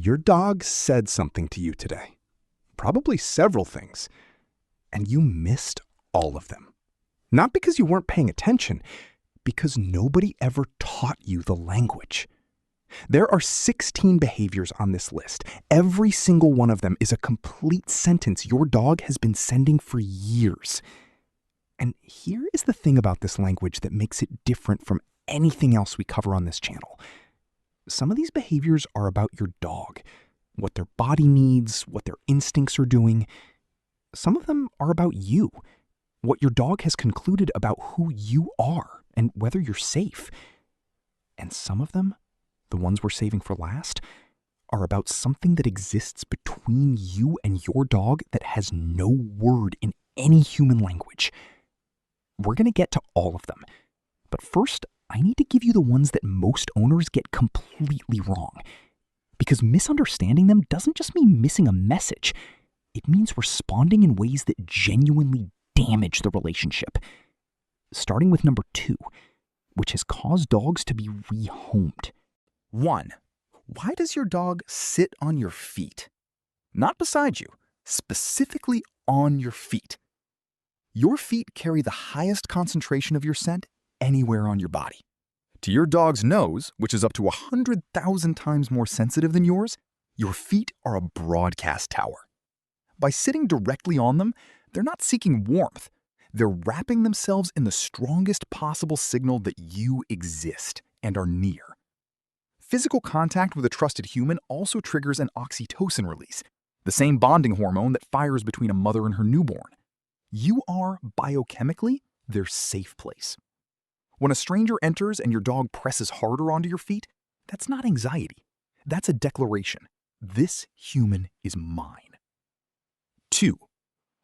Your dog said something to you today. Probably several things. And you missed all of them. Not because you weren't paying attention, because nobody ever taught you the language. There are 16 behaviors on this list. Every single one of them is a complete sentence your dog has been sending for years. And here is the thing about this language that makes it different from anything else we cover on this channel. Some of these behaviors are about your dog, what their body needs, what their instincts are doing. Some of them are about you, what your dog has concluded about who you are and whether you're safe. And some of them, the ones we're saving for last, are about something that exists between you and your dog that has no word in any human language. We're going to get to all of them. But first, I need to give you the ones that most owners get completely wrong. Because misunderstanding them doesn't just mean missing a message. It means responding in ways that genuinely damage the relationship. Starting with number 2, which has caused dogs to be rehomed. 1. Why does your dog sit on your feet? Not beside you, specifically on your feet. Your feet carry the highest concentration of your scent anywhere on your body. To your dog's nose, which is up to 100,000 times more sensitive than yours, your feet are a broadcast tower. By sitting directly on them, they're not seeking warmth. They're wrapping themselves in the strongest possible signal that you exist and are near. Physical contact with a trusted human also triggers an oxytocin release, the same bonding hormone that fires between a mother and her newborn. You are, biochemically, their safe place. When a stranger enters and your dog presses harder onto your feet, that's not anxiety. That's a declaration. This human is mine. 2.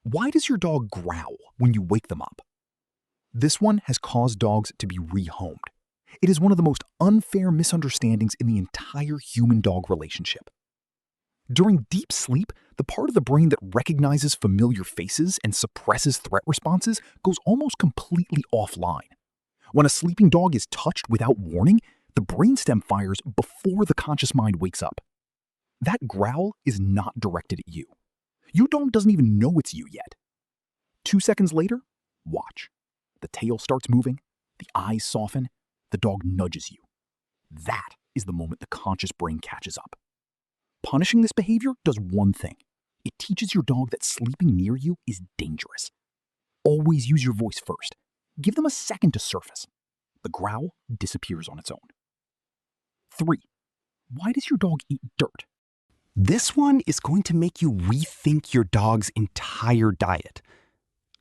Why does your dog growl when you wake them up? This one has caused dogs to be rehomed. It is one of the most unfair misunderstandings in the entire human-dog relationship. During deep sleep, the part of the brain that recognizes familiar faces and suppresses threat responses goes almost completely offline. When a sleeping dog is touched without warning, the brainstem fires before the conscious mind wakes up. That growl is not directed at you. Your dog doesn't even know it's you yet. 2 seconds later, watch. The tail starts moving, the eyes soften, the dog nudges you. That is the moment the conscious brain catches up. Punishing this behavior does one thing. It teaches your dog that sleeping near you is dangerous. Always use your voice first. Give them a second to surface. The growl disappears on its own. 3. Why does your dog eat dirt? This one is going to make you rethink your dog's entire diet.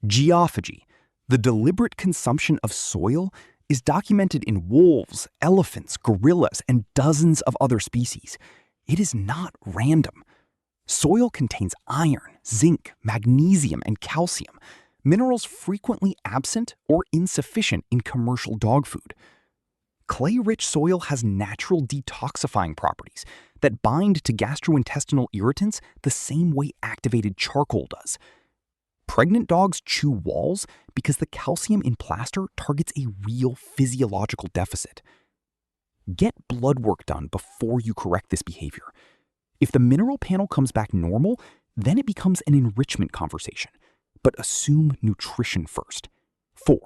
Geophagy, the deliberate consumption of soil, is documented in wolves, elephants, gorillas, and dozens of other species. It is not random. Soil contains iron, zinc, magnesium, and calcium, minerals frequently absent or insufficient in commercial dog food. Clay-rich soil has natural detoxifying properties that bind to gastrointestinal irritants the same way activated charcoal does. Pregnant dogs chew walls because the calcium in plaster targets a real physiological deficit. Get blood work done before you correct this behavior. If the mineral panel comes back normal, then it becomes an enrichment conversation. But assume nutrition first. 4.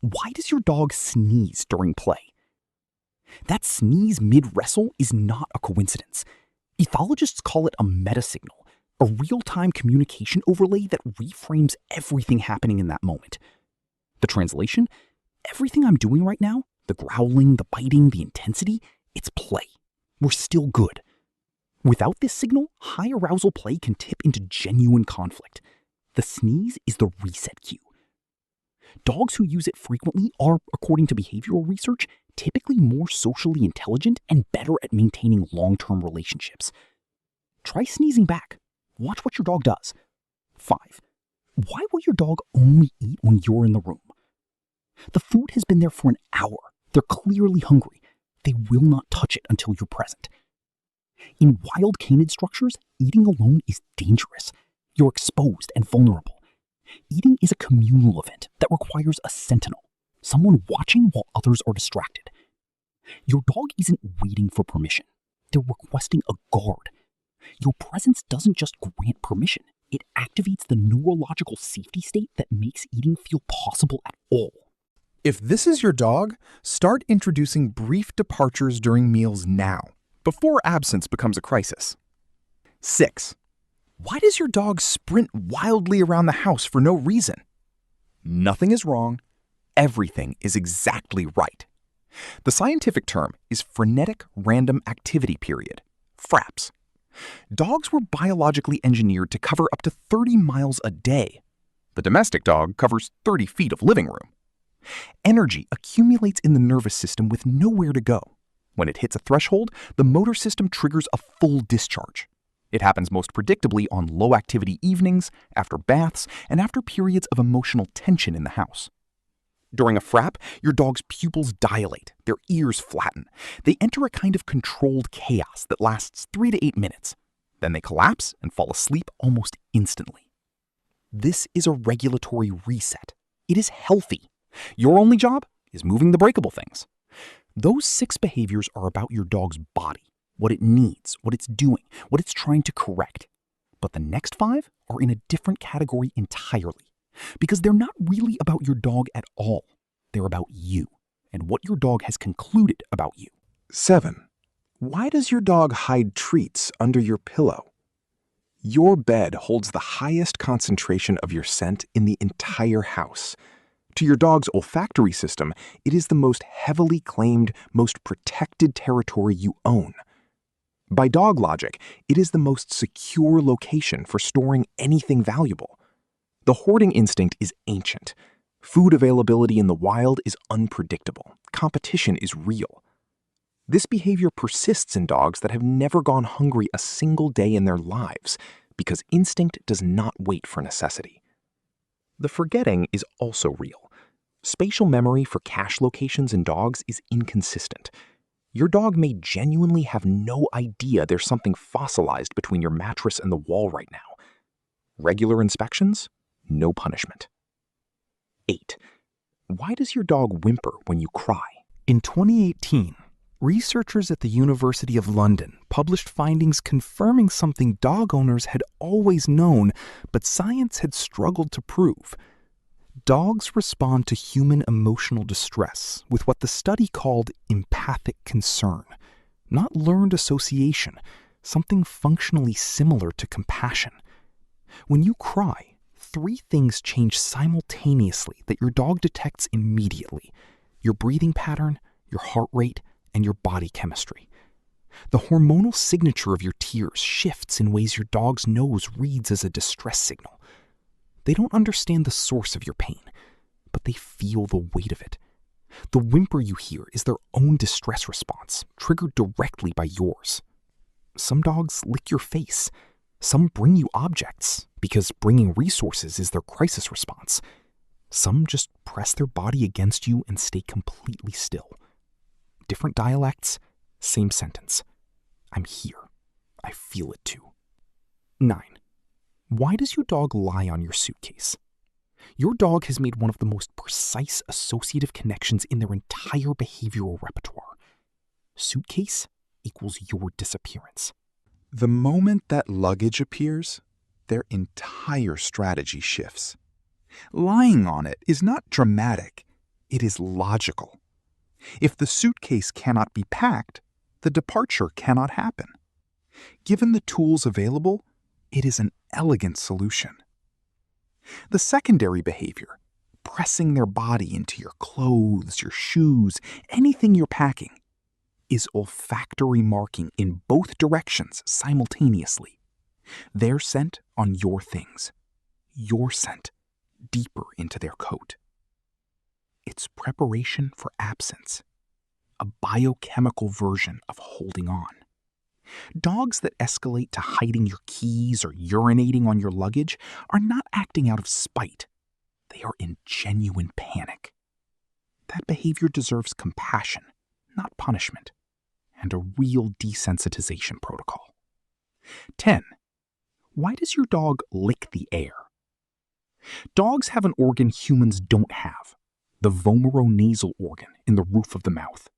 Why does your dog sneeze during play? That sneeze mid-wrestle is not a coincidence. Ethologists call it a metasignal, a real-time communication overlay that reframes everything happening in that moment. The translation? Everything I'm doing right now, the growling, the biting, the intensity, it's play. We're still good. Without this signal, high arousal play can tip into genuine conflict. The sneeze is the reset cue. Dogs who use it frequently are, according to behavioral research, typically more socially intelligent and better at maintaining long-term relationships. Try sneezing back. Watch what your dog does. 5. Why will your dog only eat when you're in the room? The food has been there for an hour. They're clearly hungry. They will not touch it until you're present. In wild canid structures, eating alone is dangerous. You're exposed and vulnerable. Eating is a communal event that requires a sentinel, someone watching while others are distracted. Your dog isn't waiting for permission. They're requesting a guard, Your presence doesn't just grant permission, it activates the neurological safety state that makes eating feel possible at all. If this is your dog, start introducing brief departures during meals now, before absence becomes a crisis. 6. Why does your dog sprint wildly around the house for no reason? Nothing is wrong. Everything is exactly right. The scientific term is frenetic random activity period, FRAPS. Dogs were biologically engineered to cover up to 30 miles a day. The domestic dog covers 30 feet of living room. Energy accumulates in the nervous system with nowhere to go. When it hits a threshold, the motor system triggers a full discharge. It happens most predictably on low-activity evenings, after baths, and after periods of emotional tension in the house. During a frap, your dog's pupils dilate, their ears flatten. They enter a kind of controlled chaos that lasts 3 to 8 minutes. Then they collapse and fall asleep almost instantly. This is a regulatory reset. It is healthy. Your only job is moving the breakable things. Those 6 behaviors are about your dog's body, what it needs, what it's doing, what it's trying to correct. But the next 5 are in a different category entirely, because they're not really about your dog at all. They're about you and what your dog has concluded about you. 7. Why does your dog hide treats under your pillow? Your bed holds the highest concentration of your scent in the entire house. To your dog's olfactory system, it is the most heavily claimed, most protected territory you own. By dog logic, it is the most secure location for storing anything valuable. The hoarding instinct is ancient. Food availability in the wild is unpredictable. Competition is real. This behavior persists in dogs that have never gone hungry a single day in their lives because instinct does not wait for necessity. The forgetting is also real. Spatial memory for cache locations in dogs is inconsistent. Your dog may genuinely have no idea there's something fossilized between your mattress and the wall right now. Regular inspections? No punishment. 8. Why does your dog whimper when you cry? In 2018, researchers at the University of London published findings confirming something dog owners had always known, but science had struggled to prove. Dogs respond to human emotional distress with what the study called empathic concern, not learned association, something functionally similar to compassion. When you cry, 3 things change simultaneously that your dog detects immediately: your breathing pattern, your heart rate, and your body chemistry. The hormonal signature of your tears shifts in ways your dog's nose reads as a distress signal. They don't understand the source of your pain, but they feel the weight of it. The whimper you hear is their own distress response, triggered directly by yours. Some dogs lick your face. Some bring you objects, because bringing resources is their crisis response. Some just press their body against you and stay completely still. Different dialects, same sentence. I'm here. I feel it too. 9. Why does your dog lie on your suitcase? Your dog has made one of the most precise associative connections in their entire behavioral repertoire. Suitcase equals your disappearance. The moment that luggage appears, their entire strategy shifts. Lying on it is not dramatic, it is logical. If the suitcase cannot be packed, the departure cannot happen. Given the tools available, it is an elegant solution. The secondary behavior, pressing their body into your clothes, your shoes, anything you're packing, is olfactory marking in both directions simultaneously. Their scent on your things, your scent deeper into their coat. It's preparation for absence, a biochemical version of holding on. Dogs that escalate to hiding your keys or urinating on your luggage are not acting out of spite. They are in genuine panic. That behavior deserves compassion, not punishment, and a real desensitization protocol. 10. Why does your dog lick the air? Dogs have an organ humans don't have, the vomeronasal organ in the roof of the mouth.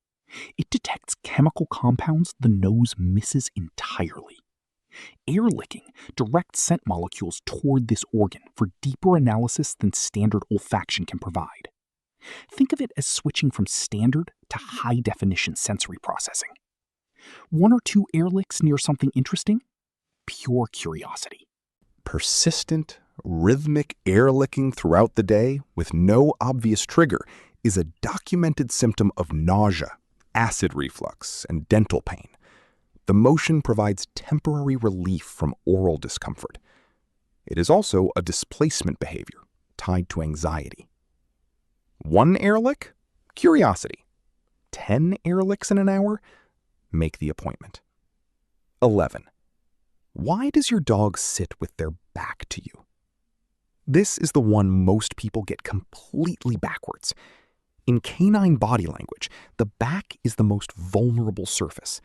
It detects chemical compounds the nose misses entirely. air licking direct scent molecules toward this organ for deeper analysis than standard olfaction can provide. Think of it as switching from standard to high-definition sensory processing. One or two air licks near something interesting? Pure curiosity. Persistent, rhythmic air licking throughout the day with no obvious trigger is a documented symptom of nausea, acid reflux, and dental pain. The motion provides temporary relief from oral discomfort. It is also a displacement behavior tied to anxiety. 1 air lick? Curiosity. 10 air licks in an hour? Make the appointment. 11. Why does your dog sit with their back to you? This is the one most people get completely backwards. In canine body language, the back is the most vulnerable surface.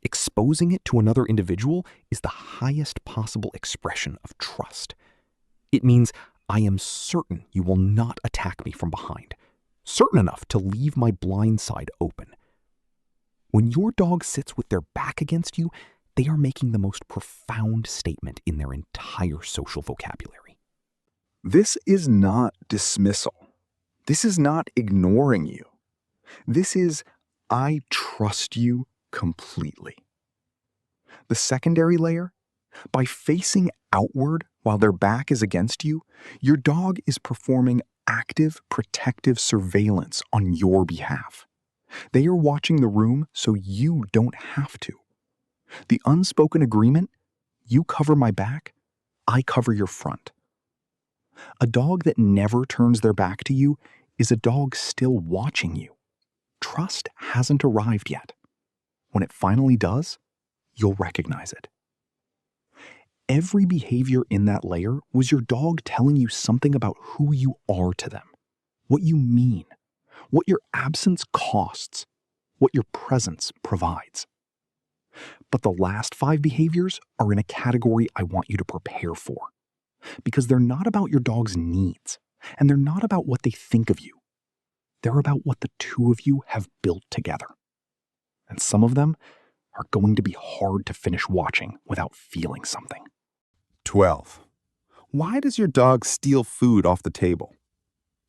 Exposing it to another individual is the highest possible expression of trust. It means I am certain you will not attack me from behind, certain enough to leave my blind side open. When your dog sits with their back against you, they are making the most profound statement in their entire social vocabulary. This is not dismissal. This is not ignoring you. This is, I trust you completely. The secondary layer, by facing outward while their back is against you, your dog is performing active protective surveillance on your behalf. They are watching the room so you don't have to. The unspoken agreement, you cover my back, I cover your front. A dog that never turns their back to you is a dog still watching you. Trust hasn't arrived yet. When it finally does, you'll recognize it. Every behavior in that layer was your dog telling you something about who you are to them, what you mean, what your absence costs, what your presence provides. But the last 5 behaviors are in a category I want you to prepare for, because they're not about your dog's needs, and they're not about what they think of you. They're about what the two of you have built together. And some of them are going to be hard to finish watching without feeling something. 12. Why does your dog steal food off the table?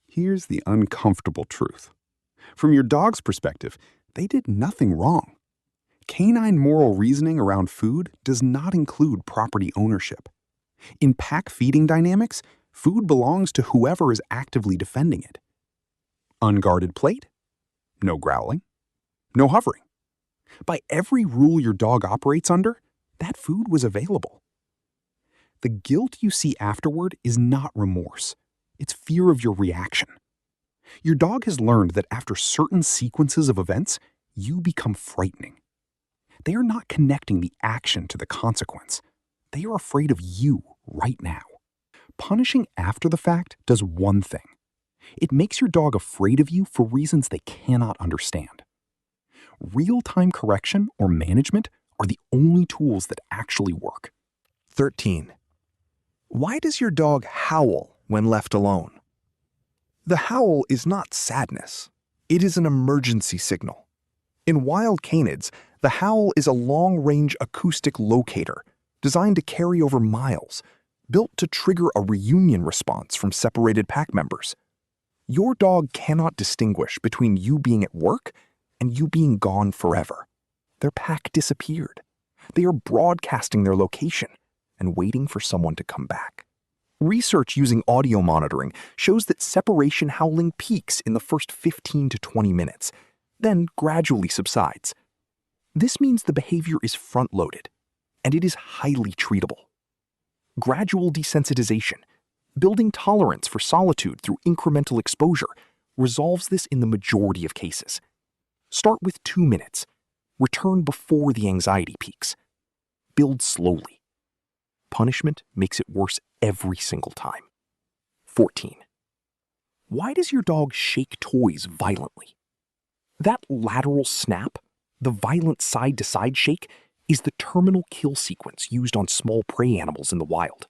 Here's the uncomfortable truth. From your dog's perspective, they did nothing wrong. Canine moral reasoning around food does not include property ownership. In pack feeding dynamics, food belongs to whoever is actively defending it. Unguarded plate? No growling. No hovering. By every rule your dog operates under, that food was available. The guilt you see afterward is not remorse. It's fear of your reaction. Your dog has learned that after certain sequences of events, you become frightening. They are not connecting the action to the consequence. They are afraid of you right now. Punishing after the fact does one thing. It makes your dog afraid of you for reasons they cannot understand. Real-time correction or management are the only tools that actually work. 13. Why does your dog howl when left alone? The howl is not sadness. It is an emergency signal. In wild canids, the howl is a long-range acoustic locator designed to carry over miles, built to trigger a reunion response from separated pack members. Your dog cannot distinguish between you being at work and you being gone forever. Their pack disappeared. They are broadcasting their location and waiting for someone to come back. Research using audio monitoring shows that separation howling peaks in the first 15 to 20 minutes, then gradually subsides. This means the behavior is front-loaded, and it is highly treatable. Gradual desensitization, building tolerance for solitude through incremental exposure, resolves this in the majority of cases. Start with 2 minutes. Return before the anxiety peaks. Build slowly. Punishment makes it worse every single time. 14. Why does your dog shake toys violently? That lateral snap, the violent side-to-side shake, is the terminal kill sequence used on small prey animals in the wild.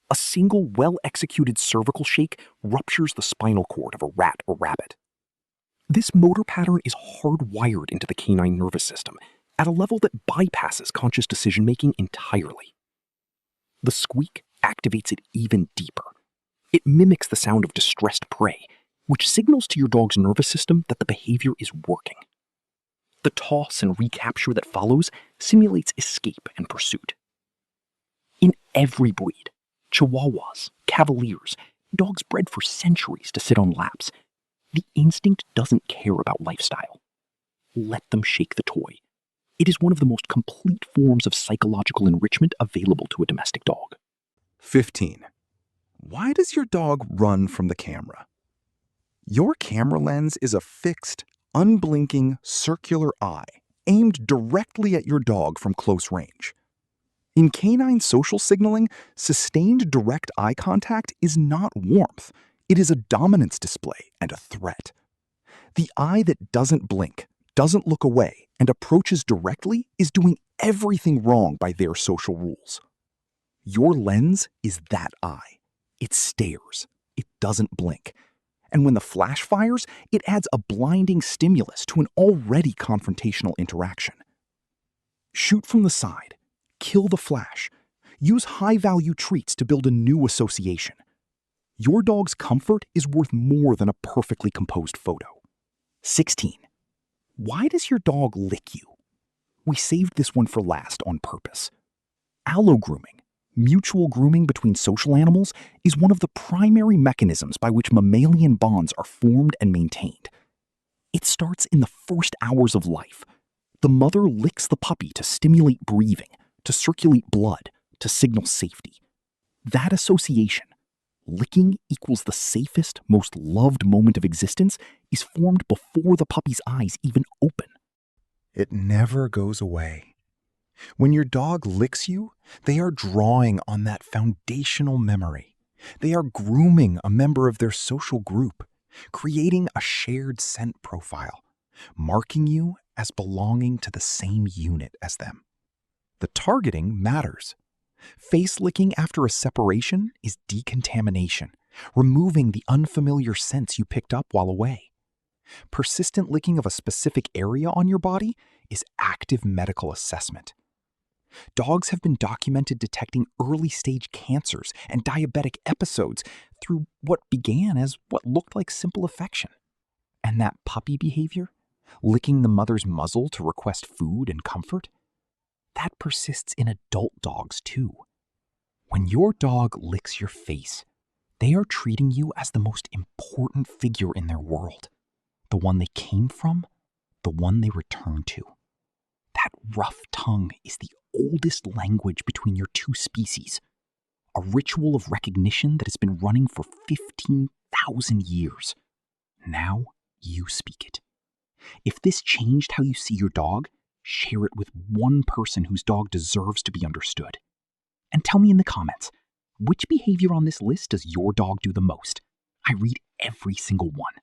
A single well-executed cervical shake ruptures the spinal cord of a rat or rabbit. This motor pattern is hardwired into the canine nervous system, at a level that bypasses conscious decision-making entirely. The squeak activates it even deeper. It mimics the sound of distressed prey, which signals to your dog's nervous system that the behavior is working. The toss and recapture that follows simulates escape and pursuit. In every breed, Chihuahuas, Cavaliers, dogs bred for centuries to sit on laps, the instinct doesn't care about lifestyle. Let them shake the toy. It is one of the most complete forms of psychological enrichment available to a domestic dog. 15. Why does your dog run from the camera? Your camera lens is a fixed, unblinking, circular eye aimed directly at your dog from close range. In canine social signaling, sustained direct eye contact is not warmth. It is a dominance display and a threat. The eye that doesn't blink, doesn't look away, and approaches directly is doing everything wrong by their social rules. Your lens is that eye. It stares. It doesn't blink. And when the flash fires, it adds a blinding stimulus to an already confrontational interaction. Shoot from the side. Kill the flash. Use high-value treats to build a new association. Your dog's comfort is worth more than a perfectly composed photo. 16. Why does your dog lick you? We saved this one for last on purpose. Allogrooming, mutual grooming between social animals, is one of the primary mechanisms by which mammalian bonds are formed and maintained. It starts in the first hours of life. The mother licks the puppy to stimulate breathing, to circulate blood, to signal safety. That association, licking equals the safest, most loved moment of existence, is formed before the puppy's eyes even open. It never goes away. When your dog licks you, they are drawing on that foundational memory. They are grooming a member of their social group, creating a shared scent profile, marking you as belonging to the same unit as them. The targeting matters. Face licking after a separation is decontamination, removing the unfamiliar scents you picked up while away. Persistent licking of a specific area on your body is active medical assessment. Dogs have been documented detecting early-stage cancers and diabetic episodes through what began as what looked like simple affection. And that puppy behavior, licking the mother's muzzle to request food and comfort, that persists in adult dogs too. When your dog licks your face, they are treating you as the most important figure in their world, the one they came from, the one they return to. That rough tongue is the oldest language between your two species, a ritual of recognition that has been running for 15,000 years. Now you speak it. If this changed how you see your dog, share it with one person whose dog deserves to be understood. And tell me in the comments, which behavior on this list does your dog do the most? I read every single one.